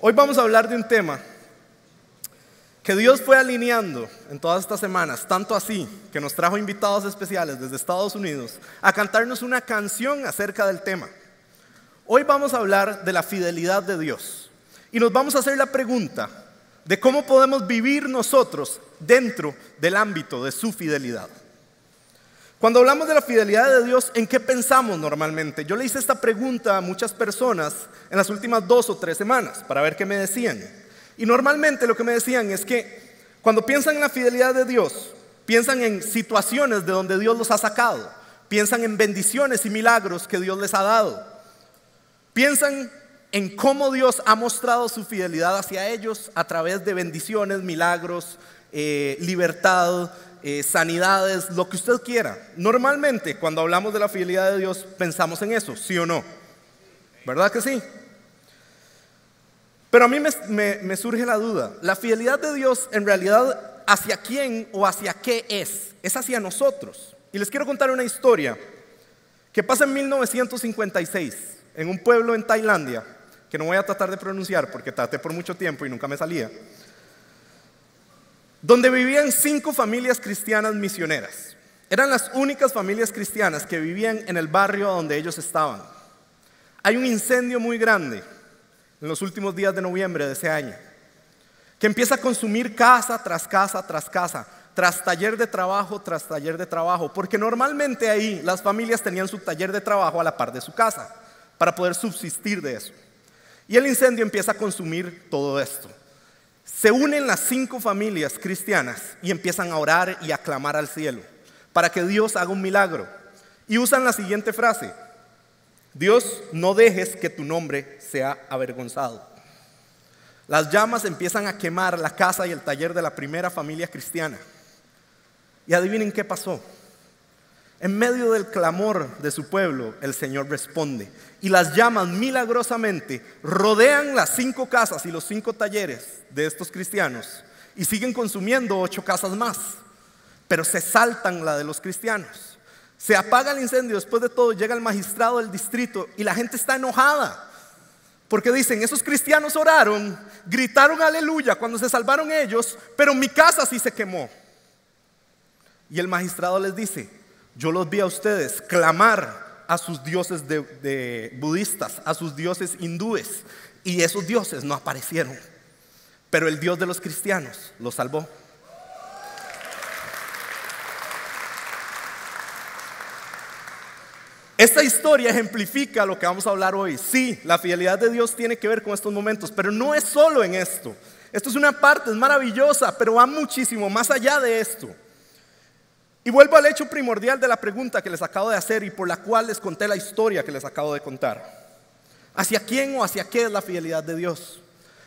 Hoy vamos a hablar de un tema que Dios fue alineando en todas estas semanas, tanto así que nos trajo invitados especiales desde Estados Unidos a cantarnos una canción acerca del tema. Hoy vamos a hablar de la fidelidad de Dios y nos vamos a hacer la pregunta de cómo podemos vivir nosotros dentro del ámbito de su fidelidad. Cuando hablamos de la fidelidad de Dios, ¿en qué pensamos normalmente? Yo le hice esta pregunta a muchas personas en las últimas 2 o 3 semanas para ver qué me decían. Y normalmente lo que me decían es que cuando piensan en la fidelidad de Dios, piensan en situaciones de donde Dios los ha sacado, piensan en bendiciones y milagros que Dios les ha dado, piensan en cómo Dios ha mostrado su fidelidad hacia ellos a través de bendiciones, milagros, libertad, sanidades, lo que usted quiera. Normalmente cuando hablamos de la fidelidad de Dios pensamos en eso, ¿sí o no? ¿Verdad que sí? Pero a mí me surge la duda, ¿la fidelidad de Dios en realidad hacia quién o hacia qué es? Es hacia nosotros. Y les quiero contar una historia que pasa en 1956 en un pueblo en Tailandia, que no voy a tratar de pronunciar porque traté por mucho tiempo y nunca me salía, donde vivían 5 familias cristianas misioneras. Eran las únicas familias cristianas que vivían en el barrio donde ellos estaban. Hay un incendio muy grande en los últimos días de noviembre de ese año, que empieza a consumir casa tras casa tras casa, tras taller de trabajo tras taller de trabajo, porque normalmente ahí las familias tenían su taller de trabajo a la par de su casa, para poder subsistir de eso. Y el incendio empieza a consumir todo esto. Se unen las 5 familias cristianas y empiezan a orar y a clamar al cielo para que Dios haga un milagro. Y usan la siguiente frase: Dios, no dejes que tu nombre sea avergonzado. Las llamas empiezan a quemar la casa y el taller de la primera familia cristiana. Y adivinen qué pasó. En medio del clamor de su pueblo, el Señor responde. Y las llamas milagrosamente rodean las 5 casas y los 5 talleres de estos cristianos y siguen consumiendo 8 casas más, pero se saltan la de los cristianos. Se apaga el incendio, después de todo llega el magistrado del distrito y la gente está enojada porque dicen: esos cristianos oraron, gritaron aleluya cuando se salvaron ellos, pero mi casa sí se quemó. Y el magistrado les dice: yo los vi a ustedes clamar a sus dioses de budistas, a sus dioses hindúes, y esos dioses no aparecieron, pero el Dios de los cristianos los salvó. Esta historia ejemplifica lo que vamos a hablar hoy. Sí, la fidelidad de Dios tiene que ver con estos momentos, pero no es solo en esto. Esto es una parte, es maravillosa, pero va muchísimo más allá de esto. Y vuelvo al hecho primordial de la pregunta que les acabo de hacer y por la cual les conté la historia que les acabo de contar. ¿Hacia quién o hacia qué es la fidelidad de Dios?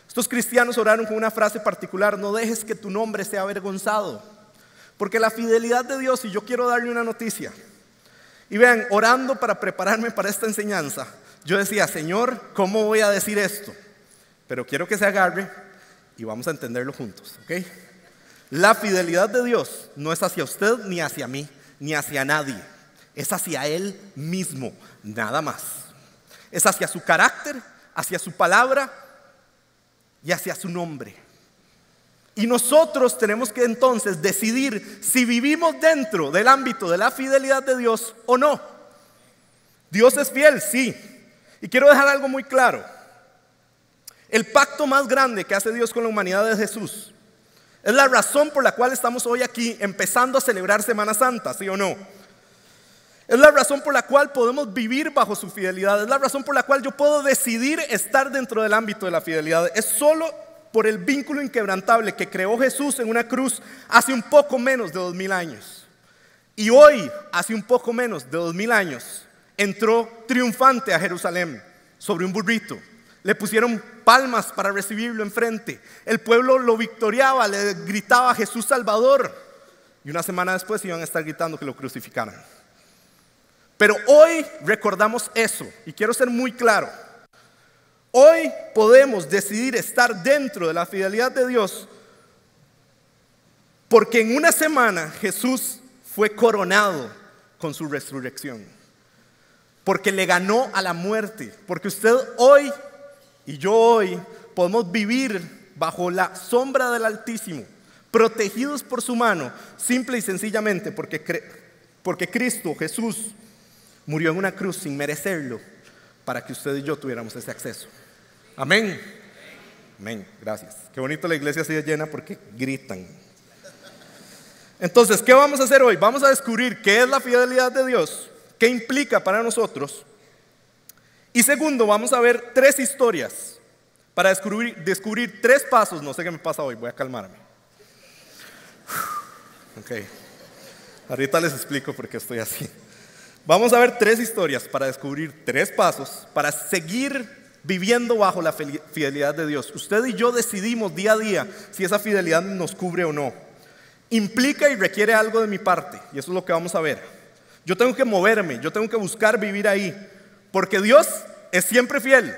Estos cristianos oraron con una frase particular: no dejes que tu nombre sea avergonzado. Porque la fidelidad de Dios, y yo quiero darle una noticia. Y vean, orando para prepararme para esta enseñanza, yo decía: Señor, ¿cómo voy a decir esto? Pero quiero que se agarre y vamos a entenderlo juntos, ¿ok? La fidelidad de Dios no es hacia usted, ni hacia mí, ni hacia nadie. Es hacia Él mismo, nada más. Es hacia su carácter, hacia su palabra y hacia su nombre. Y nosotros tenemos que entonces decidir si vivimos dentro del ámbito de la fidelidad de Dios o no. Dios es fiel, sí. Y quiero dejar algo muy claro. El pacto más grande que hace Dios con la humanidad es Jesús. Es la razón por la cual estamos hoy aquí empezando a celebrar Semana Santa, ¿sí o no? Es la razón por la cual podemos vivir bajo su fidelidad. Es la razón por la cual yo puedo decidir estar dentro del ámbito de la fidelidad. Es solo por el vínculo inquebrantable que creó Jesús en una cruz hace un poco menos de 2000 años. Y hoy, hace un poco menos de 2000 años, entró triunfante a Jerusalén sobre un burrito. Le pusieron palmas para recibirlo enfrente. El pueblo lo victoriaba, le gritaba: Jesús Salvador. Y una semana después iban a estar gritando que lo crucificaran. Pero hoy recordamos eso. Y quiero ser muy claro. Hoy podemos decidir estar dentro de la fidelidad de Dios porque en una semana Jesús fue coronado con su resurrección. Porque le ganó a la muerte. Porque usted hoy y yo hoy podemos vivir bajo la sombra del Altísimo, protegidos por su mano, simple y sencillamente porque Cristo Jesús murió en una cruz sin merecerlo, para que usted y yo tuviéramos ese acceso. Amén. Amén, gracias. Qué bonito la iglesia así de llena porque gritan. Entonces, ¿qué vamos a hacer hoy? Vamos a descubrir qué es la fidelidad de Dios, qué implica para nosotros. Y segundo, vamos a ver 3 historias para descubrir 3 pasos. No sé qué me pasa hoy, voy a calmarme. Ok, ahorita les explico por qué estoy así. Vamos a ver 3 historias para descubrir 3 pasos para seguir viviendo bajo la fidelidad de Dios. Usted y yo decidimos día a día si esa fidelidad nos cubre o no. Implica y requiere algo de mi parte, y eso es lo que vamos a ver. Yo tengo que moverme, yo tengo que buscar vivir ahí, porque Dios es siempre fiel,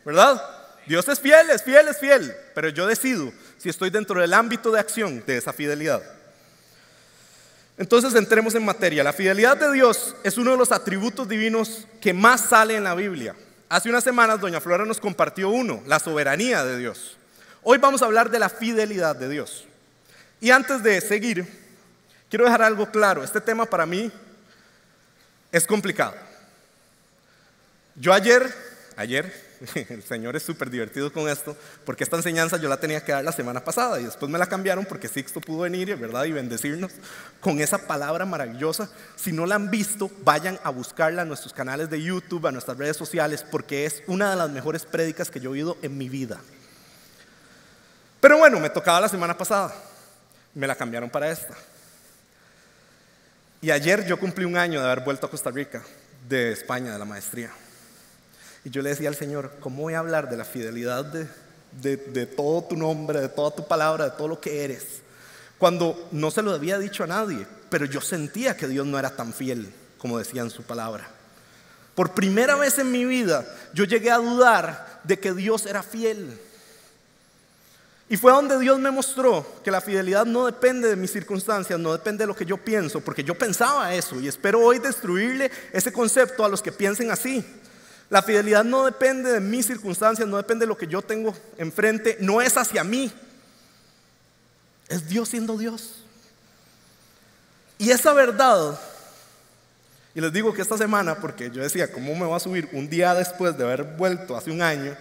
¿verdad? Dios es fiel, es fiel, es fiel, pero yo decido si estoy dentro del ámbito de acción de esa fidelidad. Entonces entremos en materia. La fidelidad de Dios es uno de los atributos divinos que más sale en la Biblia. Hace unas semanas doña Flora nos compartió uno, la soberanía de Dios. Hoy vamos a hablar de la fidelidad de Dios. Y antes de seguir, quiero dejar algo claro. Este tema para mí es complicado. Yo ayer, el Señor es súper divertido con esto, porque esta enseñanza yo la tenía que dar la semana pasada y después me la cambiaron porque Sixto pudo venir, ¿verdad? Y bendecirnos con esa palabra maravillosa. Si no la han visto, vayan a buscarla en nuestros canales de YouTube, a nuestras redes sociales, porque es una de las mejores prédicas que yo he oído en mi vida. Pero bueno, me tocaba la semana pasada, me la cambiaron para esta. Y ayer yo cumplí 1 año de haber vuelto a Costa Rica, de España, de la maestría. Y yo le decía al Señor, ¿cómo voy a hablar de la fidelidad de todo tu nombre, de toda tu palabra, de todo lo que eres? Cuando no se lo había dicho a nadie, pero yo sentía que Dios no era tan fiel como decía en su palabra. Por primera vez en mi vida, yo llegué a dudar de que Dios era fiel. Y fue donde Dios me mostró que la fidelidad no depende de mis circunstancias, no depende de lo que yo pienso, porque yo pensaba eso y espero hoy destruirle ese concepto a los que piensen así. La fidelidad no depende de mis circunstancias, no depende de lo que yo tengo enfrente, no es hacia mí, es Dios siendo Dios. Y esa verdad, y les digo que esta semana, porque yo decía, ¿cómo me voy a subir un día después de haber vuelto hace 1 año,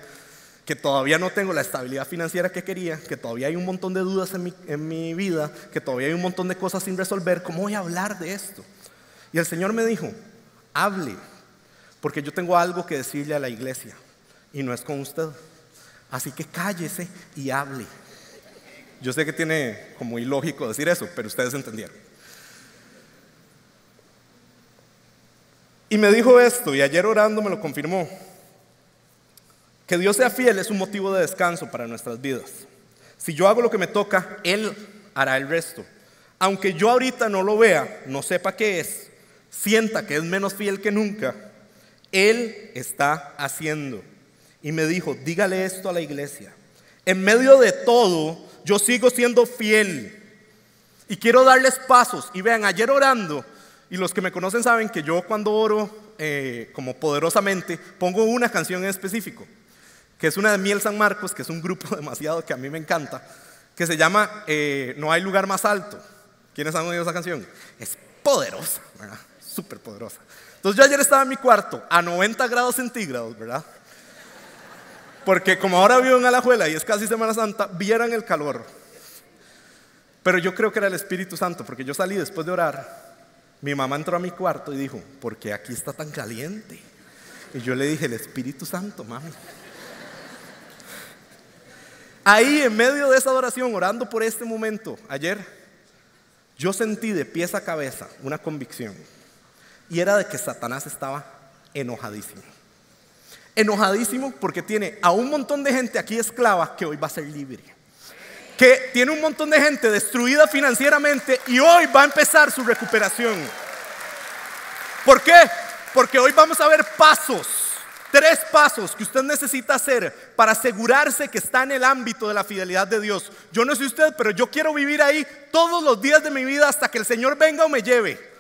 que todavía no tengo la estabilidad financiera que quería, que todavía hay un montón de dudas en mi vida, que todavía hay un montón de cosas sin resolver? ¿Cómo voy a hablar de esto? Y el Señor me dijo, hable. Porque yo tengo algo que decirle a la iglesia y no es con usted. Así que cállese y hable. Yo sé que tiene como ilógico decir eso, pero ustedes entendieron. Y me dijo esto, y ayer orando me lo confirmó. Que Dios sea fiel es un motivo de descanso para nuestras vidas. Si yo hago lo que me toca, Él hará el resto. Aunque yo ahorita no lo vea, no sepa qué es, sienta que es menos fiel que nunca, Él está haciendo. Y me dijo, dígale esto a la iglesia. En medio de todo, yo sigo siendo fiel. Y quiero darles pasos. Y vean, ayer orando, y los que me conocen saben que yo cuando oro como poderosamente, pongo una canción en específico, que es una de Miel San Marcos, que es un grupo demasiado que a mí me encanta, que se llama No hay lugar más alto. ¿Quiénes han oído esa canción? Es poderosa, ¿verdad? Súper poderosa. Entonces yo ayer estaba en mi cuarto a 90 grados centígrados, ¿verdad? Porque como ahora vivo en Alajuela y es casi Semana Santa, vieran el calor. Pero yo creo que era el Espíritu Santo, porque yo salí después de orar. Mi mamá entró a mi cuarto y dijo, ¿por qué aquí está tan caliente? Y yo le dije, el Espíritu Santo, mami. Ahí en medio de esa adoración, orando por este momento, ayer, yo sentí de pies a cabeza una convicción. Y era de que Satanás estaba enojadísimo. Enojadísimo porque tiene a un montón de gente aquí esclava que hoy va a ser libre. Que tiene un montón de gente destruida financieramente y hoy va a empezar su recuperación. ¿Por qué? Porque hoy vamos a ver pasos, 3 pasos que usted necesita hacer para asegurarse que está en el ámbito de la fidelidad de Dios. Yo no sé usted, pero yo quiero vivir ahí todos los días de mi vida hasta que el Señor venga o me lleve.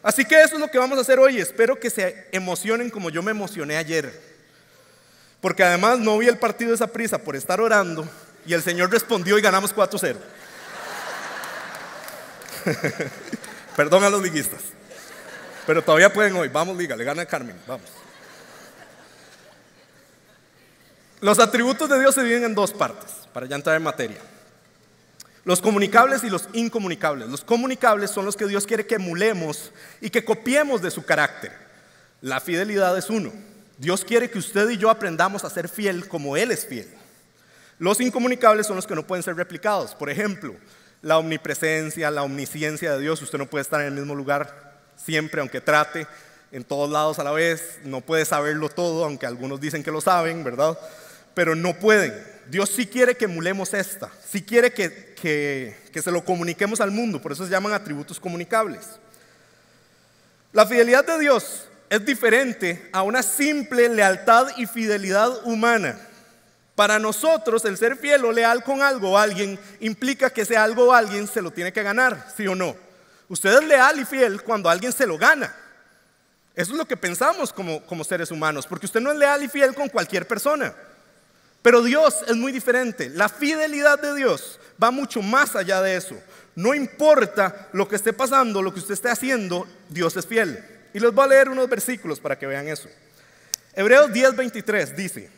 Así que eso es lo que vamos a hacer hoy. Espero que se emocionen como yo me emocioné ayer. porque además no vi el partido de Saprissa por estar orando y el Señor respondió y ganamos 4-0. Perdón a los liguistas, pero todavía pueden hoy. Vamos, Liga, le gana Carmen, vamos. Los atributos de Dios se dividen en dos partes, para ya entrar en materia. Los comunicables y los incomunicables. Los comunicables son los que Dios quiere que emulemos y que copiemos de su carácter. La fidelidad es uno. Dios quiere que usted y yo aprendamos a ser fiel como Él es fiel. Los incomunicables son los que no pueden ser replicados. Por ejemplo, la omnipresencia, la omnisciencia de Dios. Usted no puede estar en el mismo lugar siempre, aunque trate, en todos lados a la vez. No puede saberlo todo, aunque algunos dicen que lo saben, ¿verdad? Pero no pueden. Dios sí quiere que emulemos esta. Sí quiere que se lo comuniquemos al mundo. Por eso se llaman atributos comunicables. La fidelidad de Dios es diferente a una simple lealtad y fidelidad humana. Para nosotros, el ser fiel o leal con algo o alguien implica que ese algo o alguien se lo tiene que ganar, ¿sí o no? Usted es leal y fiel cuando alguien se lo gana. Eso es lo que pensamos como seres humanos, porque usted no es leal y fiel con cualquier persona. Pero Dios es muy diferente. La fidelidad de Dios va mucho más allá de eso. No importa lo que esté pasando, lo que usted esté haciendo, Dios es fiel. Y les voy a leer unos versículos para que vean eso. Hebreos 10:23 dice: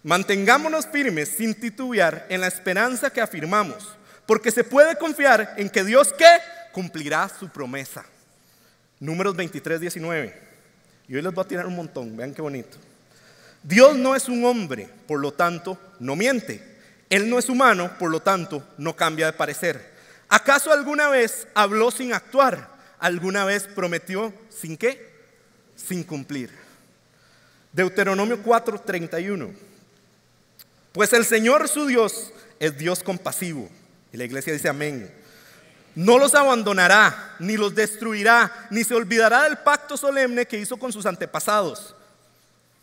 mantengámonos firmes sin titubear en la esperanza que afirmamos, porque se puede confiar en que Dios, ¿qué? Cumplirá su promesa. Números 23:19. Y hoy les voy a tirar un montón, vean qué bonito. Dios no es un hombre, por lo tanto, no miente. Él no es humano, por lo tanto, no cambia de parecer. ¿Acaso alguna vez habló sin actuar? ¿Alguna vez prometió sin qué? Sin cumplir. Deuteronomio 4:31. Pues el Señor su Dios es Dios compasivo. Y la iglesia dice amén. No los abandonará, ni los destruirá, ni se olvidará del pacto solemne que hizo con sus antepasados.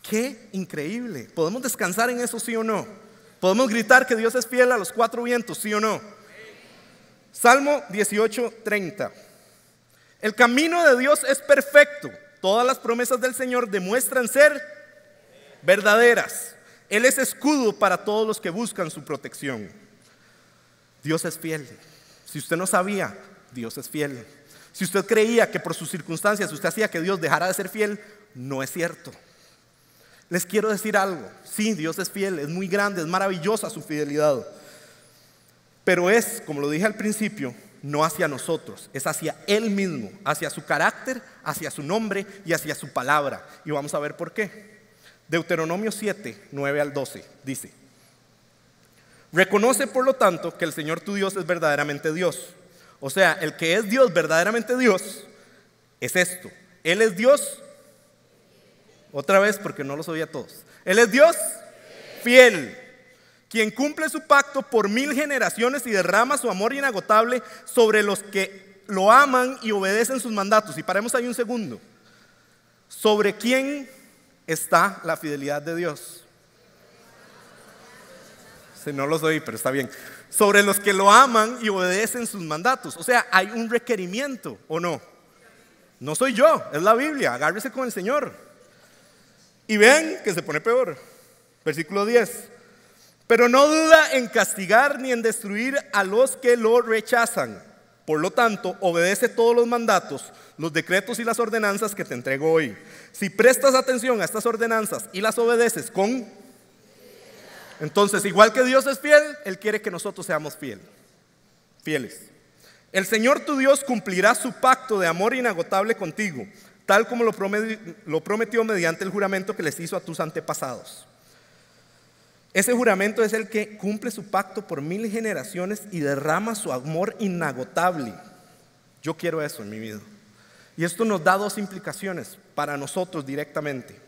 ¡Qué increíble! ¿Podemos descansar en eso, sí o no? ¿Podemos gritar que Dios es fiel a los cuatro vientos, sí o no? Salmo 18:30. El camino de Dios es perfecto. Todas las promesas del Señor demuestran ser verdaderas. Él es escudo para todos los que buscan su protección. Dios es fiel. Si usted no sabía, Dios es fiel. Si usted creía que por sus circunstancias usted hacía que Dios dejara de ser fiel, no es cierto. Les quiero decir algo. Sí, Dios es fiel, es muy grande, es maravillosa su fidelidad. Pero es, como lo dije al principio, no hacia nosotros, es hacia Él mismo, hacia su carácter, hacia su nombre y hacia su palabra. Y vamos a ver por qué. Deuteronomio 7:9-12 dice: reconoce por lo tanto que el Señor tu Dios es verdaderamente Dios. O sea, el que es Dios, verdaderamente Dios, es esto. Él es Dios, otra vez porque no los oía a todos. Él es Dios fiel, quien cumple su pacto por 1000 generaciones y derrama su amor inagotable sobre los que lo aman y obedecen sus mandatos. Y paremos ahí un segundo. ¿Sobre quién está la fidelidad de Dios? Si no los oí, pero está bien. Sobre los que lo aman y obedecen sus mandatos. O sea, hay un requerimiento, ¿o no? No soy yo, es la Biblia. Agárrese con el Señor. Y vean que se pone peor. Versículo 10. Pero no duda en castigar ni en destruir a los que lo rechazan. Por lo tanto, obedece todos los mandatos, los decretos y las ordenanzas que te entrego hoy. Si prestas atención a estas ordenanzas y las obedeces entonces, igual que Dios es fiel, Él quiere que nosotros seamos fieles. El Señor tu Dios cumplirá su pacto de amor inagotable contigo, tal como lo prometió mediante el juramento que les hizo a tus antepasados. Ese juramento es el que cumple su pacto por 1000 generaciones y derrama su amor inagotable. Yo quiero eso en mi vida. Y esto nos da dos implicaciones para nosotros directamente.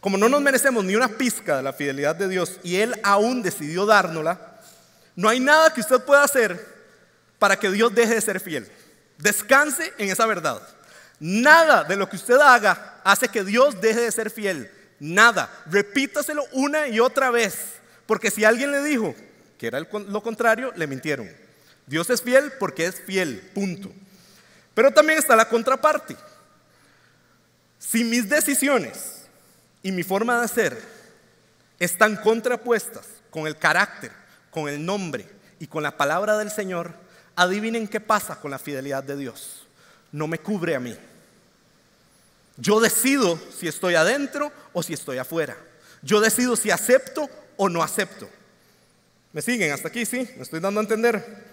Como no nos merecemos ni una pizca de la fidelidad de Dios y Él aún decidió dárnosla, no hay nada que usted pueda hacer para que Dios deje de ser fiel. Descanse en esa verdad. Nada de lo que usted haga hace que Dios deje de ser fiel. Nada. Repítaselo una y otra vez. Porque si alguien le dijo que era lo contrario, le mintieron. Dios es fiel porque es fiel, punto. Pero también está la contraparte. Si mis decisiones y mi forma de ser están contrapuestas con el carácter, con el nombre y con la palabra del Señor, adivinen qué pasa con la fidelidad de Dios. No me cubre a mí. Yo decido si estoy adentro o si estoy afuera. Yo decido si acepto o no acepto. ¿Me siguen hasta aquí? Sí, me estoy dando a entender.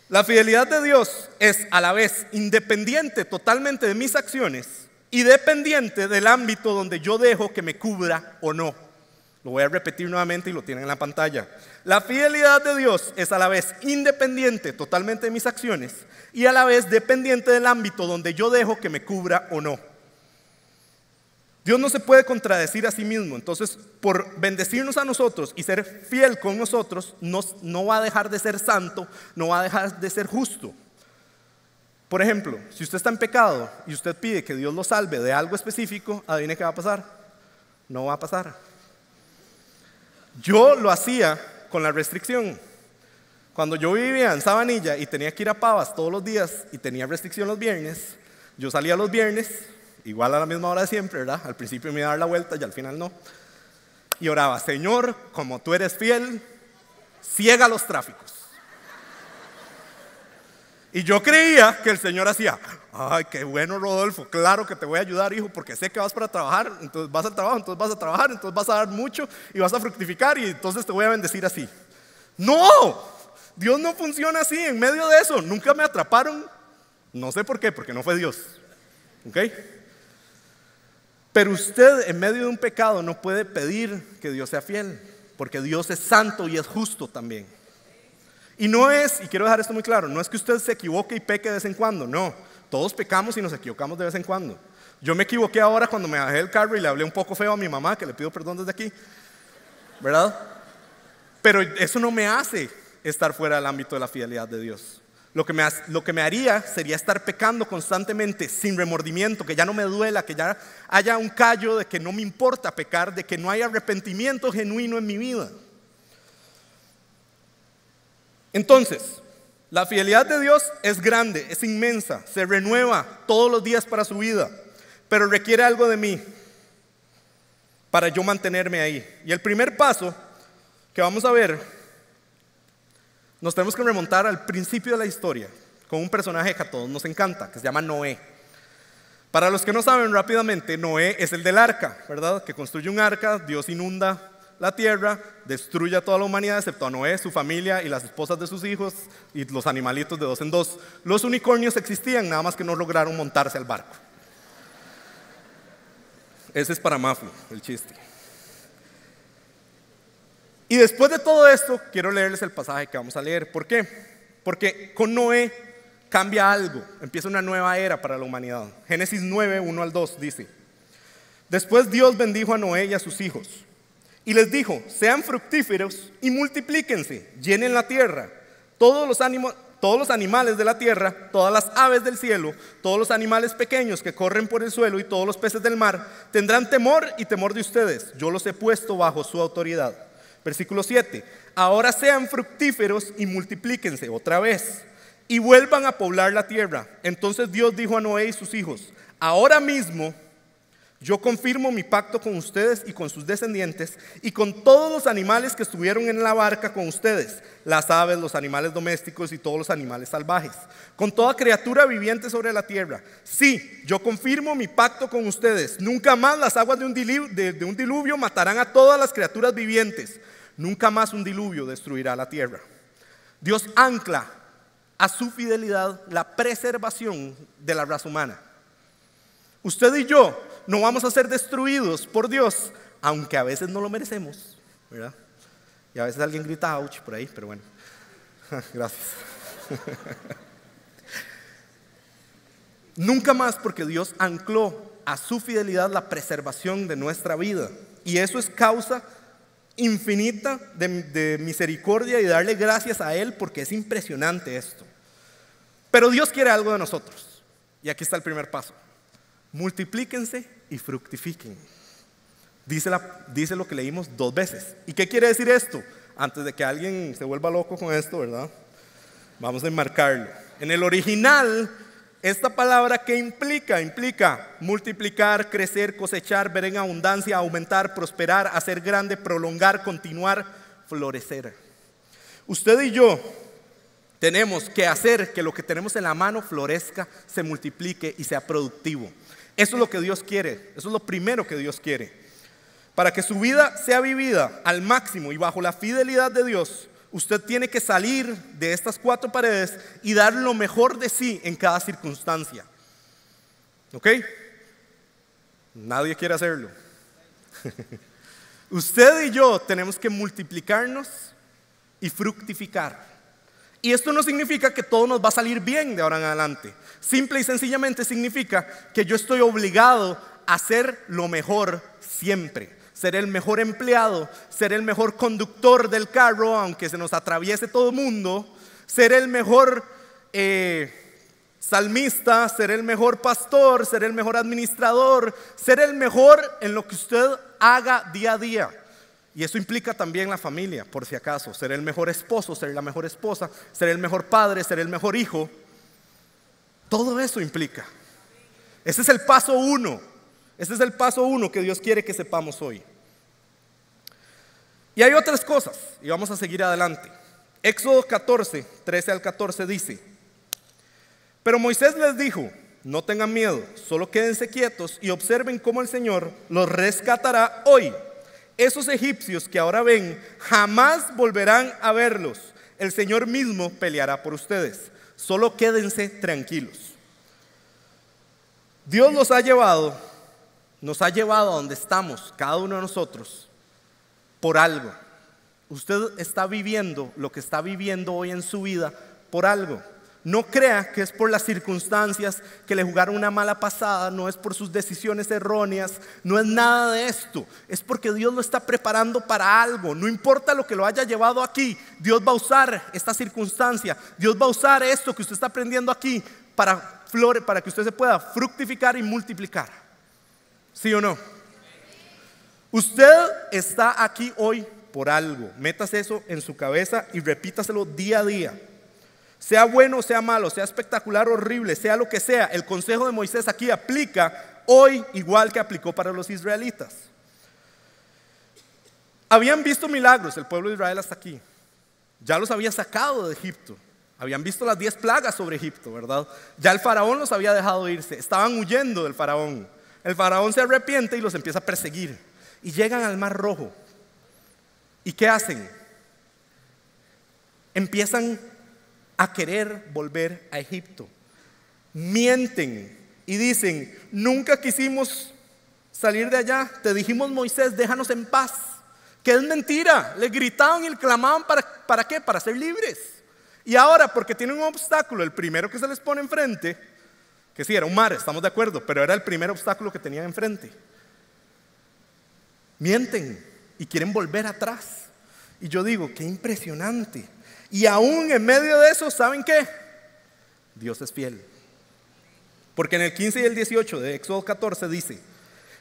La fidelidad de Dios es a la vez independiente totalmente de mis acciones y dependiente del ámbito donde yo dejo que me cubra o no. Lo voy a repetir nuevamente y lo tienen en la pantalla. La fidelidad de Dios es a la vez independiente totalmente de mis acciones y a la vez dependiente del ámbito donde yo dejo que me cubra o no. Dios no se puede contradecir a sí mismo, entonces por bendecirnos a nosotros y ser fiel con nosotros, no va a dejar de ser santo, no va a dejar de ser justo. Por ejemplo, si usted está en pecado y usted pide que Dios lo salve de algo específico, adivine qué va a pasar. No va a pasar. Yo lo hacía con la restricción. Cuando yo vivía en Sabanilla y tenía que ir a Pavas todos los días y tenía restricción los viernes, yo salía los viernes, igual a la misma hora de siempre, ¿verdad? Al principio me iba a dar la vuelta y al final no. Y oraba, Señor, como tú eres fiel, ciega los tráficos. Y yo creía que el Señor hacía, ay, qué bueno, Rodolfo, claro que te voy a ayudar, hijo, porque sé que vas para trabajar, entonces vas al trabajo, entonces vas a trabajar, entonces vas a dar mucho y vas a fructificar y entonces te voy a bendecir así. ¡No! Dios no funciona así. En medio de eso, nunca me atraparon. No sé por qué, porque no fue Dios. ¿Ok? Pero usted en medio de un pecado no puede pedir que Dios sea fiel, porque Dios es santo y es justo también. Y no es, y quiero dejar esto muy claro, no es que usted se equivoque y peque de vez en cuando, no. Todos pecamos y nos equivocamos de vez en cuando. Yo me equivoqué ahora cuando me bajé del carro y le hablé un poco feo a mi mamá, que le pido perdón desde aquí, ¿verdad? Pero eso no me hace estar fuera del ámbito de la fidelidad de Dios. Lo que me haría sería estar pecando constantemente sin remordimiento, que ya no me duela, que ya haya un callo de que no me importa pecar, de que no haya arrepentimiento genuino en mi vida. Entonces, la fidelidad de Dios es grande, es inmensa, se renueva todos los días para su vida, pero requiere algo de mí para yo mantenerme ahí. Y el primer paso que vamos a ver, nos tenemos que remontar al principio de la historia con un personaje que a todos nos encanta, que se llama Noé. Para los que no saben rápidamente, Noé es el del arca, ¿verdad? Que construye un arca, Dios inunda la tierra, destruye a toda la humanidad excepto a Noé, su familia y las esposas de sus hijos y los animalitos de 2 en 2. Los unicornios existían, nada más que no lograron montarse al barco. Ese es para Mafu, el chiste. Y después de todo esto, quiero leerles el pasaje que vamos a leer. ¿Por qué? Porque con Noé cambia algo, empieza una nueva era para la humanidad. Génesis 9, 1 al 2 dice: Después Dios bendijo a Noé y a sus hijos y les dijo: sean fructíferos y multiplíquense, llenen la tierra. Todos los animales de la tierra, todas las aves del cielo, todos los animales pequeños que corren por el suelo y todos los peces del mar tendrán temor y temor de ustedes. Yo los he puesto bajo su autoridad. Versículo 7. Ahora sean fructíferos y multiplíquense otra vez y vuelvan a poblar la tierra. Entonces Dios dijo a Noé y sus hijos: ahora mismo yo confirmo mi pacto con ustedes y con sus descendientes y con todos los animales que estuvieron en la barca con ustedes, las aves, los animales domésticos y todos los animales salvajes, con toda criatura viviente sobre la tierra. Sí, yo confirmo mi pacto con ustedes. Nunca más las aguas de un diluvio matarán a todas las criaturas vivientes. Nunca más un diluvio destruirá la tierra. Dios ancla a su fidelidad la preservación de la raza humana. Usted y yo no vamos a ser destruidos por Dios, aunque a veces no lo merecemos, ¿verdad? Y a veces alguien grita ouch por ahí, pero bueno, gracias. Nunca más, porque Dios ancló a su fidelidad la preservación de nuestra vida. Y eso es causa infinita de misericordia y darle gracias a Él, porque es impresionante esto. Pero Dios quiere algo de nosotros. Y aquí está el primer paso: multiplíquense y fructifiquen. Dice lo que leímos 2 veces. ¿Y qué quiere decir esto? Antes de que alguien se vuelva loco con esto, ¿verdad? Vamos a enmarcarlo. En el original, Esta palabra, ¿qué implica? Implica multiplicar, crecer, cosechar, ver en abundancia, aumentar, prosperar, hacer grande, prolongar, continuar, florecer. Usted y yo tenemos que hacer que lo que tenemos en la mano florezca, se multiplique y sea productivo. Eso es lo que Dios quiere, eso es lo primero que Dios quiere. Para que su vida sea vivida al máximo y bajo la fidelidad de Dios, usted tiene que salir de estas 4 paredes y dar lo mejor de sí en cada circunstancia. ¿Ok? Nadie quiere hacerlo. Usted y yo tenemos que multiplicarnos y fructificar. Y esto no significa que todo nos va a salir bien de ahora en adelante. Simple y sencillamente significa que yo estoy obligado a hacer lo mejor siempre. Ser el mejor empleado, ser el mejor conductor del carro, aunque se nos atraviese todo el mundo, ser el mejor salmista, ser el mejor pastor, ser el mejor administrador, ser el mejor en lo que usted haga día a día. Y eso implica también la familia, por si acaso, ser el mejor esposo, ser la mejor esposa, ser el mejor padre, ser el mejor hijo. Todo eso implica. Ese es el paso 1. Ese es el paso 1 que Dios quiere que sepamos hoy. Y hay otras cosas, y vamos a seguir adelante. Éxodo 14, 13 al 14 dice: pero Moisés les dijo: no tengan miedo, solo quédense quietos y observen cómo el Señor los rescatará hoy. Esos egipcios que ahora ven, jamás volverán a verlos. El Señor mismo peleará por ustedes. Solo quédense tranquilos. Dios nos ha llevado a donde estamos, cada uno de nosotros, por algo. Usted está viviendo lo que está viviendo hoy en su vida por algo. No crea que es por las circunstancias que le jugaron una mala pasada, no es por sus decisiones erróneas, no es nada de esto. Es porque Dios lo está preparando para algo. No importa lo que lo haya llevado aquí, Dios va a usar esta circunstancia, Dios va a usar esto que usted está aprendiendo aquí para que usted se pueda fructificar y multiplicar. ¿Sí o no? Usted está aquí hoy por algo. Métase eso en su cabeza y repítaselo día a día. Sea bueno, sea malo, sea espectacular o horrible, sea lo que sea, el consejo de Moisés aquí aplica hoy igual que aplicó para los israelitas. Habían visto milagros el pueblo de Israel hasta aquí. Ya los había sacado de Egipto. Habían visto las 10 plagas sobre Egipto, ¿verdad? Ya el faraón los había dejado irse. Estaban huyendo del faraón. El faraón se arrepiente y los empieza a perseguir. Y llegan al Mar Rojo. ¿Y qué hacen? Empiezan a querer volver a Egipto. Mienten y dicen: nunca quisimos salir de allá. Te dijimos, Moisés, déjanos en paz. Que es mentira. Le gritaban y le clamaban ¿para qué? Para ser libres. Y ahora, porque tienen un obstáculo, el primero que se les pone enfrente, que sí, era un mar, estamos de acuerdo, pero era el primer obstáculo que tenían enfrente. Mienten y quieren volver atrás. Y yo digo, qué impresionante. Y aún en medio de eso, ¿saben qué? Dios es fiel. Porque en el 15 y el 18 de Éxodo 14 dice: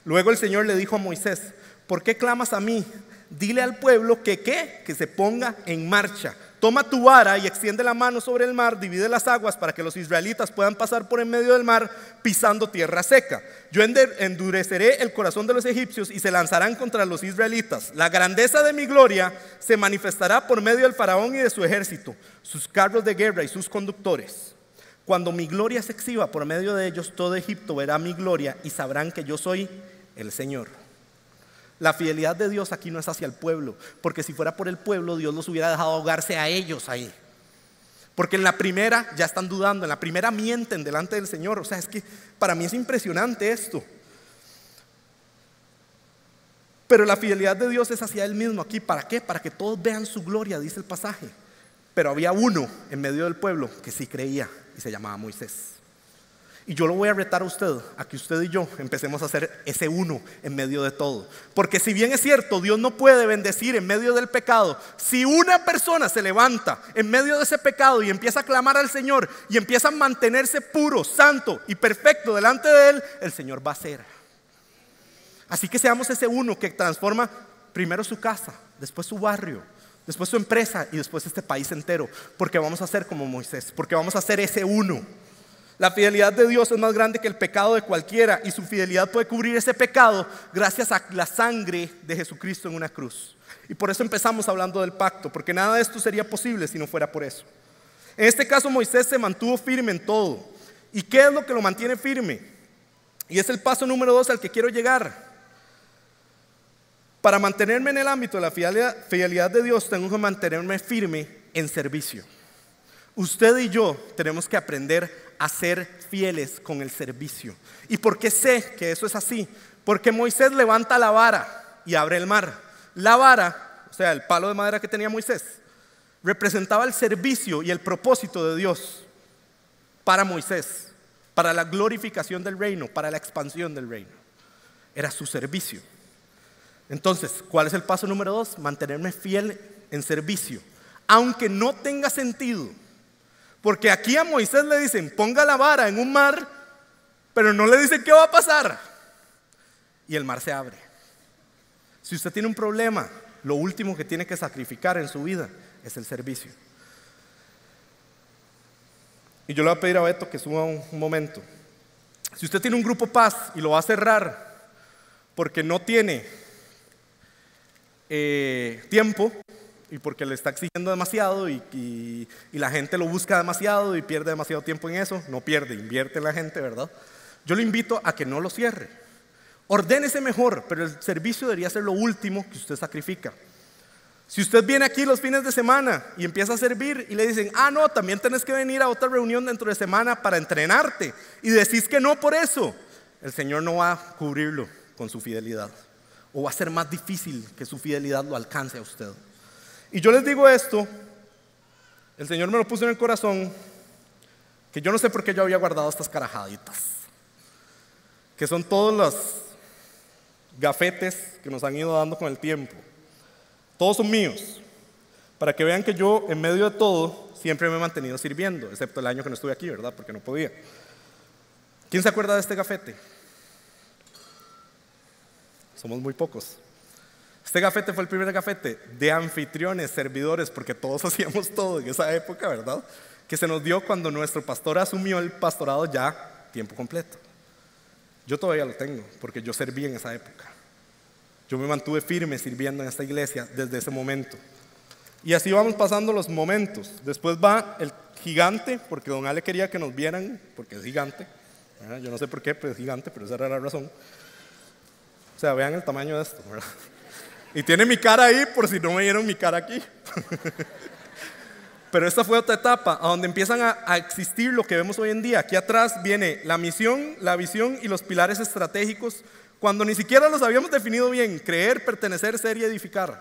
luego el Señor le dijo a Moisés: ¿por qué clamas a mí? Dile al pueblo que ¿qué? Que se ponga en marcha. Toma tu vara y extiende la mano sobre el mar, divide las aguas para que los israelitas puedan pasar por en medio del mar pisando tierra seca. Yo endureceré el corazón de los egipcios y se lanzarán contra los israelitas. La grandeza de mi gloria se manifestará por medio del faraón y de su ejército, sus carros de guerra y sus conductores. Cuando mi gloria se exhiba por medio de ellos, todo Egipto verá mi gloria y sabrán que yo soy el Señor. La fidelidad de Dios aquí no es hacia el pueblo, porque si fuera por el pueblo, Dios los hubiera dejado ahogarse a ellos ahí. Porque en la primera ya están dudando, en la primera mienten delante del Señor. O sea, es que para mí es impresionante esto. Pero la fidelidad de Dios es hacia Él mismo aquí. ¿Para qué? Para que todos vean su gloria, dice el pasaje. Pero había uno en medio del pueblo que sí creía y se llamaba Moisés. Y yo lo voy a retar a usted, a que usted y yo empecemos a hacer ese uno en medio de todo. Porque si bien es cierto, Dios no puede bendecir en medio del pecado. Si una persona se levanta en medio de ese pecado y empieza a clamar al Señor y empieza a mantenerse puro, santo y perfecto delante de Él, el Señor va a hacer. Así que seamos ese uno que transforma primero su casa, después su barrio, después su empresa y después este país entero. Porque vamos a ser como Moisés, porque vamos a ser ese uno. La fidelidad de Dios es más grande que el pecado de cualquiera y su fidelidad puede cubrir ese pecado gracias a la sangre de Jesucristo en una cruz. Y por eso empezamos hablando del pacto, porque nada de esto sería posible si no fuera por eso. En este caso Moisés se mantuvo firme en todo. ¿Y qué es lo que lo mantiene firme? Y es el paso número 2 al que quiero llegar. Para mantenerme en el ámbito de la fidelidad de Dios, tengo que mantenerme firme en servicio. Usted y yo tenemos que aprender a ser fieles con el servicio. ¿Y por qué sé que eso es así? Porque Moisés levanta la vara y abre el mar. La vara, o sea, el palo de madera que tenía Moisés, representaba el servicio y el propósito de Dios para Moisés, para la glorificación del reino, para la expansión del reino. Era su servicio. Entonces, ¿cuál es el paso número 2? Mantenerme fiel en servicio, aunque no tenga sentido. Porque aquí a Moisés le dicen, ponga la vara en un mar, pero no le dicen qué va a pasar. Y el mar se abre. Si usted tiene un problema, lo último que tiene que sacrificar en su vida es el servicio. Y yo le voy a pedir a Beto que suba un momento. Si usted tiene un grupo Paz y lo va a cerrar porque no tiene tiempo y porque le está exigiendo demasiado y la gente lo busca demasiado y pierde demasiado tiempo en eso, no pierde, invierte en la gente, ¿verdad? Yo lo invito a que no lo cierre. Ordénese mejor, pero el servicio debería ser lo último que usted sacrifica. Si usted viene aquí los fines de semana y empieza a servir y le dicen, no, también tenés que venir a otra reunión dentro de semana para entrenarte, y decís que no por eso, el Señor no va a cubrirlo con su fidelidad, o va a ser más difícil que su fidelidad lo alcance a usted. Y yo les digo esto, el Señor me lo puso en el corazón, que yo no sé por qué yo había guardado estas carajaditas, que son todos los gafetes que nos han ido dando con el tiempo. Todos son míos, para que vean que yo en medio de todo siempre me he mantenido sirviendo, excepto el año que no estuve aquí, ¿verdad? Porque no podía. ¿Quién se acuerda de este gafete? Somos muy pocos. Este gafete fue el primer gafete de anfitriones, servidores, porque todos hacíamos todo en esa época, ¿verdad? Que se nos dio cuando nuestro pastor asumió el pastorado ya tiempo completo. Yo todavía lo tengo, porque yo serví en esa época. Yo me mantuve firme sirviendo en esta iglesia desde ese momento. Y así vamos pasando los momentos. Después va el gigante, porque don Ale quería que nos vieran, porque es gigante. Yo no sé por qué, pero es gigante, pero esa era la razón. O sea, vean el tamaño de esto, ¿verdad? Y tiene mi cara ahí, por si no me vieron mi cara aquí. Pero esta fue otra etapa, a donde empiezan a existir lo que vemos hoy en día. Aquí atrás viene la misión, la visión y los pilares estratégicos, cuando ni siquiera los habíamos definido bien: creer, pertenecer, ser y edificar.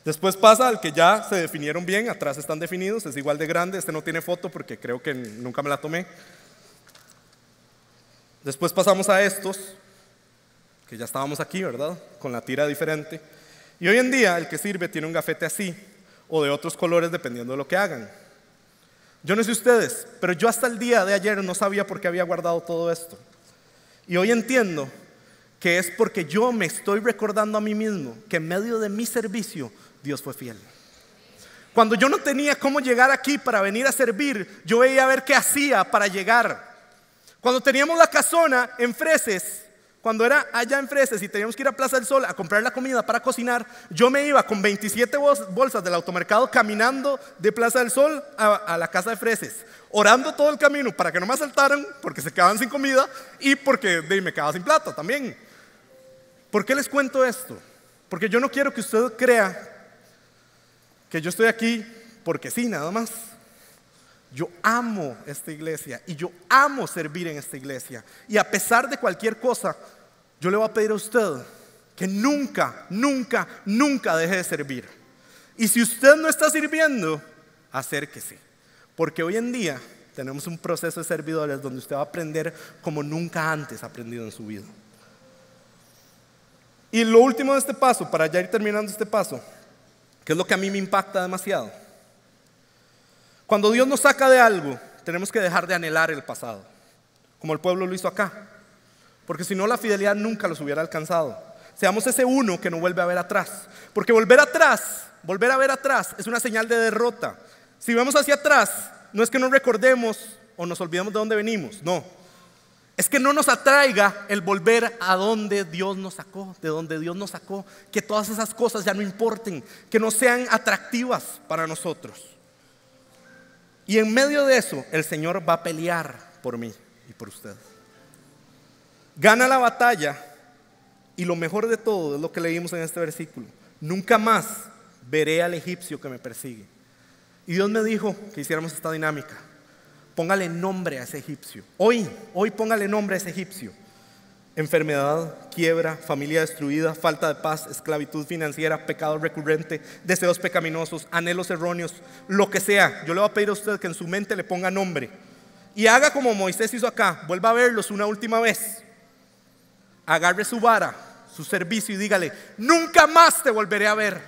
Después pasa al que ya se definieron bien, atrás están definidos, es igual de grande. Este no tiene foto porque creo que nunca me la tomé. Después pasamos a estos, que ya estábamos aquí, ¿verdad? Con la tira diferente. Y hoy en día el que sirve tiene un gafete así, o de otros colores dependiendo de lo que hagan. Yo no sé ustedes, pero yo hasta el día de ayer no sabía por qué había guardado todo esto. Y hoy entiendo que es porque yo me estoy recordando a mí mismo que en medio de mi servicio Dios fue fiel. Cuando yo no tenía cómo llegar aquí para venir a servir, yo veía a ver qué hacía para llegar. Cuando teníamos la casona en Freses, cuando era allá en Freses y teníamos que ir a Plaza del Sol a comprar la comida para cocinar, yo me iba con 27 bolsas del automercado caminando de Plaza del Sol a la casa de Freses, orando todo el camino para que no me asaltaran, porque se quedaban sin comida y porque me quedaba sin plata también. ¿Por qué les cuento esto? Porque yo no quiero que usted crea que yo estoy aquí porque sí, nada más. Yo amo esta iglesia y yo amo servir en esta iglesia. Y a pesar de cualquier cosa, yo le voy a pedir a usted que nunca, nunca, nunca deje de servir. Y si usted no está sirviendo, acérquese. Porque hoy en día tenemos un proceso de servidores donde usted va a aprender como nunca antes ha aprendido en su vida. Y lo último de este paso, para ya ir terminando este paso, que es lo que a mí me impacta demasiado. Cuando Dios nos saca de algo, tenemos que dejar de anhelar el pasado, como el pueblo lo hizo acá, porque si no la fidelidad nunca los hubiera alcanzado. Seamos ese uno que no vuelve a ver atrás, porque volver a ver atrás es una señal de derrota. Si vemos hacia atrás, no es que no recordemos o nos olvidemos de dónde venimos, no. Es que no nos atraiga el volver a donde Dios nos sacó, de donde Dios nos sacó, que todas esas cosas ya no importen, que no sean atractivas para nosotros. Y en medio de eso, el Señor va a pelear por mí y por usted. Gana la batalla y lo mejor de todo es lo que leímos en este versículo. Nunca más veré al egipcio que me persigue. Y Dios me dijo que hiciéramos esta dinámica. Póngale nombre a ese egipcio. Hoy póngale nombre a ese egipcio. Enfermedad, quiebra, familia destruida, falta de paz, esclavitud financiera, pecado recurrente, deseos pecaminosos, anhelos erróneos, lo que sea. Yo le voy a pedir a usted que en su mente le ponga nombre. Y haga como Moisés hizo acá. Vuelva a verlos una última vez. Agarre su vara, su servicio y dígale: nunca más te volveré a ver.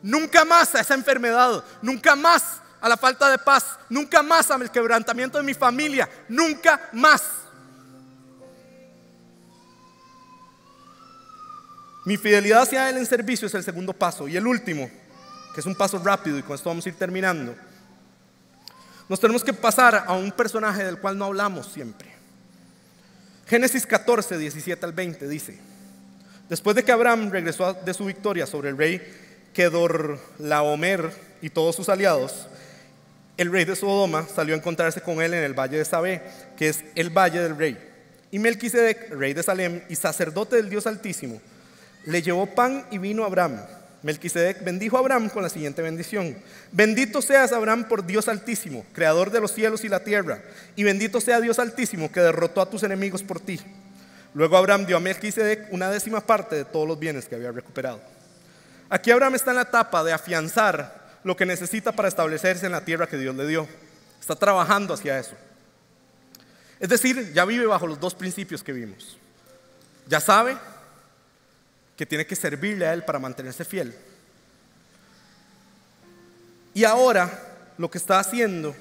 Nunca más a esa enfermedad. Nunca más a la falta de paz, nunca más al quebrantamiento de mi familia, nunca más. Mi fidelidad hacia Él en servicio es el segundo paso. Y el último, que es un paso rápido y con esto vamos a ir terminando, nos tenemos que pasar a un personaje del cual no hablamos siempre. Génesis 14, 17 al 20 dice: después de que Abraham regresó de su victoria sobre el rey Kedorlaomer y todos sus aliados, el rey de Sodoma salió a encontrarse con él en el valle de Sabé, que es el valle del rey. Y Melquisedec, rey de Salem y sacerdote del Dios Altísimo, le llevó pan y vino a Abraham. Melquisedec bendijo a Abraham con la siguiente bendición: bendito seas, Abraham, por Dios Altísimo, creador de los cielos y la tierra, y bendito sea Dios Altísimo, que derrotó a tus enemigos por ti. Luego Abraham dio a Melquisedec una 10ª parte de todos los bienes que había recuperado. Aquí Abraham está en la etapa de afianzar lo que necesita para establecerse en la tierra que Dios le dio. Está trabajando hacia eso. Es decir, ya vive bajo los dos principios que vimos. Ya sabe que tiene que servirle a Él para mantenerse fiel. Y ahora lo que está haciendo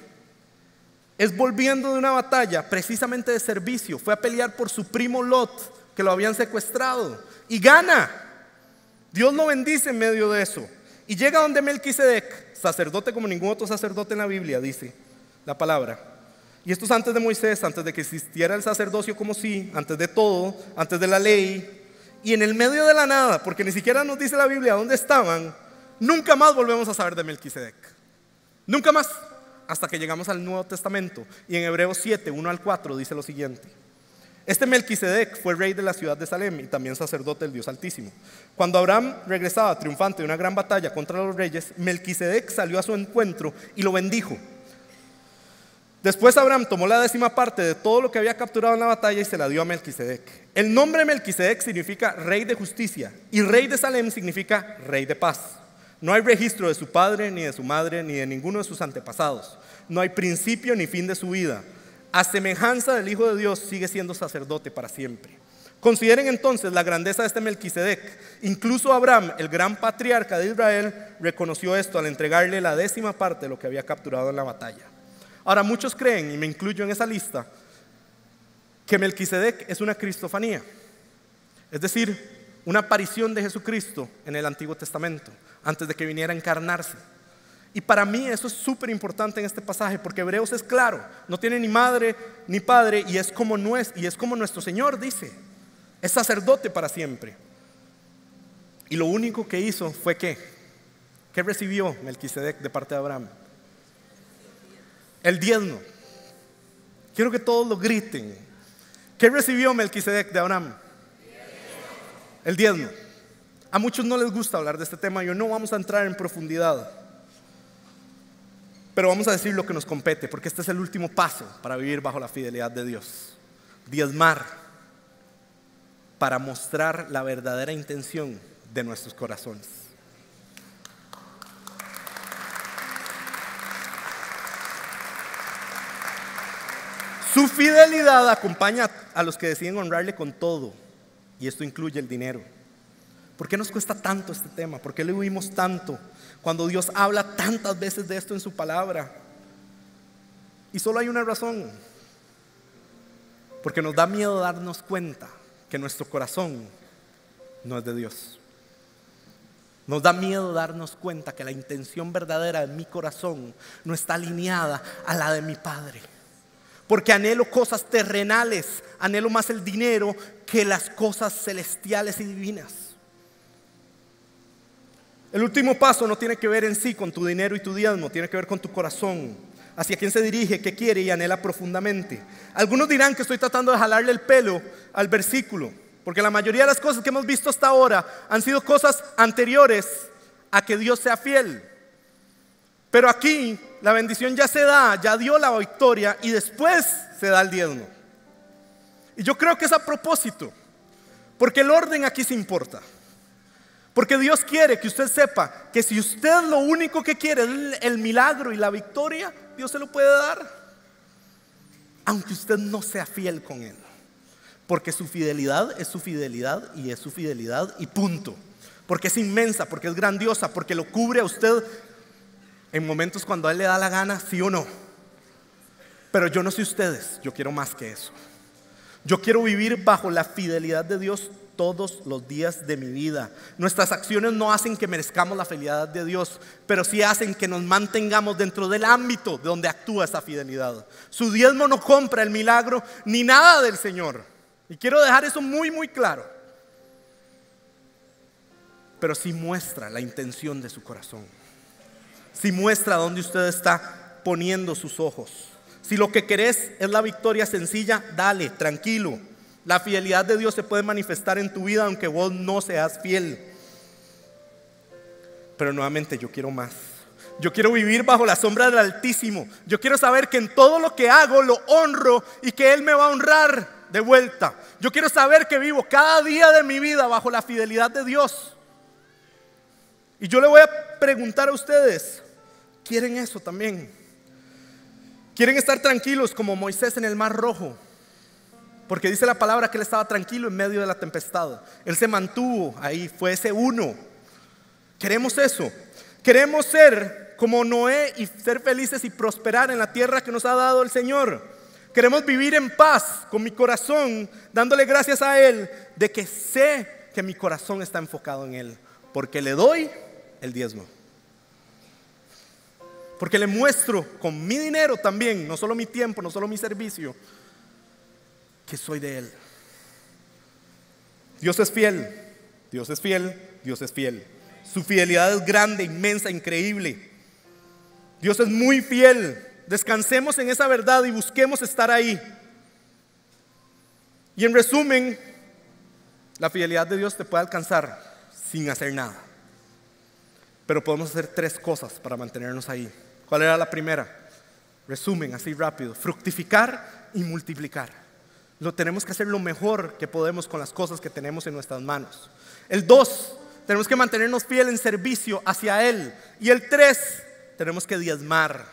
es volviendo de una batalla precisamente de servicio. Fue a pelear por su primo Lot, que lo habían secuestrado, y gana. Dios lo bendice en medio de eso. Y llega donde Melquisedec, sacerdote como ningún otro sacerdote en la Biblia, dice la palabra. Y esto es antes de Moisés, antes de que existiera el sacerdocio como sí, antes de todo, antes de la ley. Y en el medio de la nada, porque ni siquiera nos dice la Biblia dónde estaban, nunca más volvemos a saber de Melquisedec. Nunca más, hasta que llegamos al Nuevo Testamento. Y en Hebreos 7, 1 al 4 dice lo siguiente: este Melquisedec fue rey de la ciudad de Salem y también sacerdote del Dios Altísimo. Cuando Abraham regresaba triunfante de una gran batalla contra los reyes, Melquisedec salió a su encuentro y lo bendijo. Después Abraham tomó la 10ª parte de todo lo que había capturado en la batalla y se la dio a Melquisedec. El nombre Melquisedec significa rey de justicia y rey de Salem significa rey de paz. No hay registro de su padre, ni de su madre, ni de ninguno de sus antepasados. No hay principio ni fin de su vida. A semejanza del Hijo de Dios, sigue siendo sacerdote para siempre. Consideren entonces la grandeza de este Melquisedec. Incluso Abraham, el gran patriarca de Israel, reconoció esto al entregarle la 10ª parte de lo que había capturado en la batalla. Ahora, muchos creen, y me incluyo en esa lista, que Melquisedec es una cristofanía, es decir, una aparición de Jesucristo en el Antiguo Testamento, antes de que viniera a encarnarse. Y para mí eso es súper importante en este pasaje, porque Hebreos es claro, no tiene ni madre ni padre, y es como nuestro Señor dice, es sacerdote para siempre. Y lo único que hizo fue ¿qué recibió Melquisedec de parte de Abraham? El diezmo. Quiero que todos lo griten. ¿Qué recibió Melquisedec de Abraham? El diezmo. A muchos no les gusta hablar de este tema, y no vamos a entrar en profundidad. Pero vamos a decir lo que nos compete, porque este es el último paso para vivir bajo la fidelidad de Dios. Diezmar, para mostrar la verdadera intención de nuestros corazones. Su fidelidad acompaña a los que deciden honrarle con todo, y esto incluye el dinero. ¿Por qué nos cuesta tanto este tema? ¿Por qué le huimos tanto cuando Dios habla tantas veces de esto en su palabra? Y solo hay una razón: porque nos da miedo darnos cuenta que nuestro corazón no es de Dios. Nos da miedo darnos cuenta que la intención verdadera de mi corazón no está alineada a la de mi Padre. Porque anhelo cosas terrenales, anhelo más el dinero que las cosas celestiales y divinas. El último paso no tiene que ver en sí con tu dinero y tu diezmo, tiene que ver con tu corazón. Hacia quién se dirige, qué quiere y anhela profundamente. Algunos dirán que estoy tratando de jalarle el pelo al versículo, porque la mayoría de las cosas que hemos visto hasta ahora han sido cosas anteriores a que Dios sea fiel. Pero aquí la bendición ya se da, ya dio la victoria y después se da el diezmo. Y yo creo que es a propósito, porque el orden aquí se importa. Porque Dios quiere que usted sepa que si usted lo único que quiere es el milagro y la victoria, Dios se lo puede dar, aunque usted no sea fiel con Él. Porque su fidelidad es su fidelidad y es su fidelidad y punto. Porque es inmensa, porque es grandiosa, porque lo cubre a usted en momentos cuando a Él le da la gana, sí o no. Pero yo no sé ustedes, yo quiero más que eso. Yo quiero vivir bajo la fidelidad de Dios todos los días de mi vida. Nuestras acciones no hacen que merezcamos la fidelidad de Dios, pero sí hacen que nos mantengamos dentro del ámbito de donde actúa esa fidelidad. Su diezmo no compra el milagro ni nada del Señor. Y quiero dejar eso muy, muy claro. Pero sí muestra la intención de su corazón. Sí muestra dónde usted está poniendo sus ojos. Si lo que querés es la victoria sencilla, dale, tranquilo. La fidelidad de Dios se puede manifestar en tu vida aunque vos no seas fiel. Pero nuevamente yo quiero más. Yo quiero vivir bajo la sombra del Altísimo. Yo quiero saber que en todo lo que hago lo honro y que Él me va a honrar de vuelta. Yo quiero saber que vivo cada día de mi vida bajo la fidelidad de Dios. Y yo le voy a preguntar a ustedes, ¿quieren eso también? ¿Quieren estar tranquilos como Moisés en el Mar Rojo? Porque dice la palabra que él estaba tranquilo en medio de la tempestad. Él se mantuvo ahí, fue ese uno. ¿Queremos eso? ¿Queremos ser como Noé y ser felices y prosperar en la tierra que nos ha dado el Señor? Queremos vivir en paz con mi corazón, dándole gracias a Él de que sé que mi corazón está enfocado en Él, porque le doy el diezmo. Porque le muestro con mi dinero también, no solo mi tiempo, no solo mi servicio, que soy de Él. Dios es fiel, Dios es fiel, Dios es fiel. Su fidelidad es grande, inmensa, increíble. Dios es muy fiel. Descansemos en esa verdad y busquemos estar ahí. Y en resumen, la fidelidad de Dios te puede alcanzar sin hacer nada. Pero podemos hacer 3 cosas para mantenernos ahí. ¿Cuál era la primera? Resumen, así rápido: fructificar y multiplicar. Lo tenemos que hacer lo mejor que podemos con las cosas que tenemos en nuestras manos. El 2, tenemos que mantenernos fieles en servicio hacia Él. Y el 3, tenemos que diezmar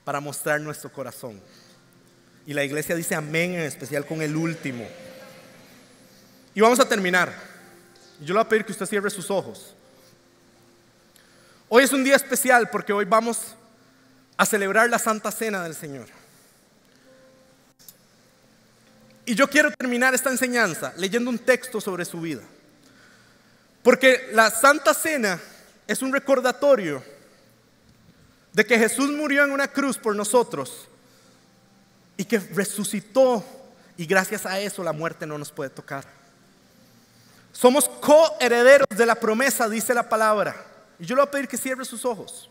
para mostrar nuestro corazón. Y la iglesia dice amén, en especial con el último. Y vamos a terminar. Yo le voy a pedir que usted cierre sus ojos. Hoy es un día especial porque hoy vamos a celebrar la Santa Cena del Señor. Y yo quiero terminar esta enseñanza leyendo un texto sobre su vida. Porque la Santa Cena es un recordatorio de que Jesús murió en una cruz por nosotros y que resucitó, y gracias a eso la muerte no nos puede tocar. Somos coherederos de la promesa, dice la palabra. Y yo le voy a pedir que cierre sus ojos.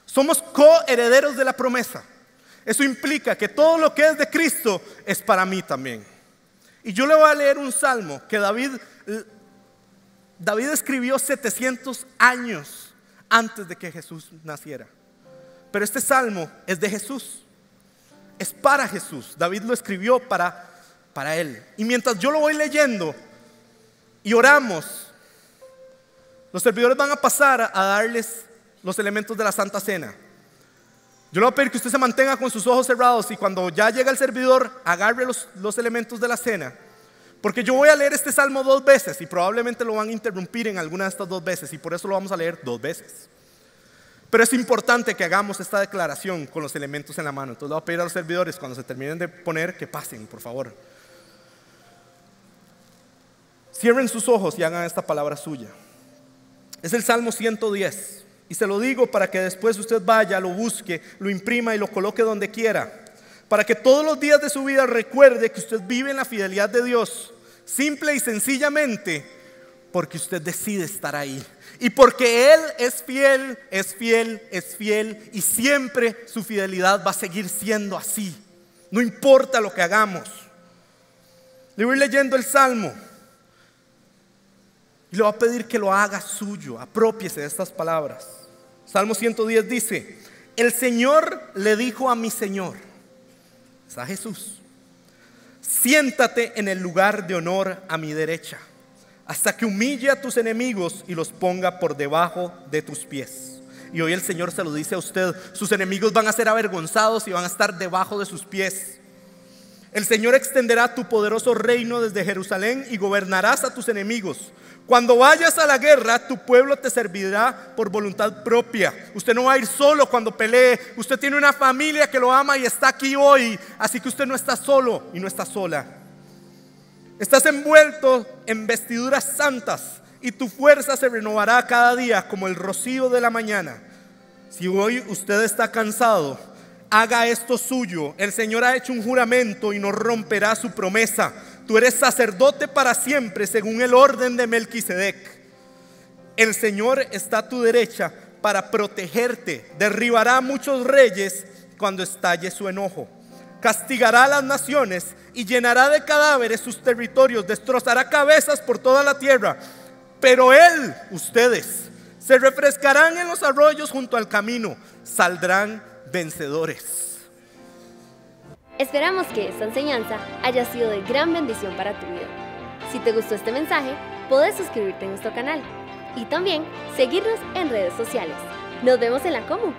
Somos coherederos de la promesa. Eso implica que todo lo que es de Cristo es para mí también. Y yo le voy a leer un salmo que David escribió 700 años antes de que Jesús naciera. Pero este salmo es de Jesús. Es para Jesús. David lo escribió para Él. Y mientras yo lo voy leyendo y oramos, los servidores van a pasar a darles los elementos de la Santa Cena. Yo le voy a pedir que usted se mantenga con sus ojos cerrados y cuando ya llega el servidor, agarre los elementos de la cena. Porque yo voy a leer este salmo 2 veces y probablemente lo van a interrumpir en alguna de estas 2 veces, y por eso lo vamos a leer 2 veces. Pero es importante que hagamos esta declaración con los elementos en la mano. Entonces le voy a pedir a los servidores, cuando se terminen de poner, que pasen, por favor. Cierren sus ojos y hagan esta palabra suya. Es el Salmo 110. Y se lo digo para que después usted vaya, lo busque, lo imprima y lo coloque donde quiera. Para que todos los días de su vida recuerde que usted vive en la fidelidad de Dios. Simple y sencillamente porque usted decide estar ahí. Y porque Él es fiel, es fiel, es fiel. Y siempre su fidelidad va a seguir siendo así. No importa lo que hagamos. Le voy leyendo el Salmo. Y le voy a pedir que lo haga suyo. Apropiese de estas palabras. Salmo 110 dice: el Señor le dijo a mi Señor, es a Jesús: siéntate en el lugar de honor a mi derecha, hasta que humille a tus enemigos y los ponga por debajo de tus pies. Y hoy el Señor se lo dice a usted: sus enemigos van a ser avergonzados y van a estar debajo de sus pies. El Señor extenderá tu poderoso reino desde Jerusalén y gobernarás a tus enemigos. Cuando vayas a la guerra, tu pueblo te servirá por voluntad propia. Usted no va a ir solo cuando pelee. Usted tiene una familia que lo ama y está aquí hoy. Así que usted no está solo y no está sola. Estás envuelto en vestiduras santas y tu fuerza se renovará cada día como el rocío de la mañana. Si hoy usted está cansado, haga esto suyo. El Señor ha hecho un juramento y no romperá su promesa. Tú eres sacerdote para siempre según el orden de Melquisedec. El Señor está a tu derecha para protegerte. Derribará a muchos reyes cuando estalle su enojo. Castigará a las naciones y llenará de cadáveres sus territorios. Destrozará cabezas por toda la tierra. Pero Él, ustedes, se refrescarán en los arroyos junto al camino. Saldrán vencedores. Esperamos que esta enseñanza haya sido de gran bendición para tu vida. Si te gustó este mensaje, puedes suscribirte a nuestro canal y también seguirnos en redes sociales. Nos vemos en la Comu.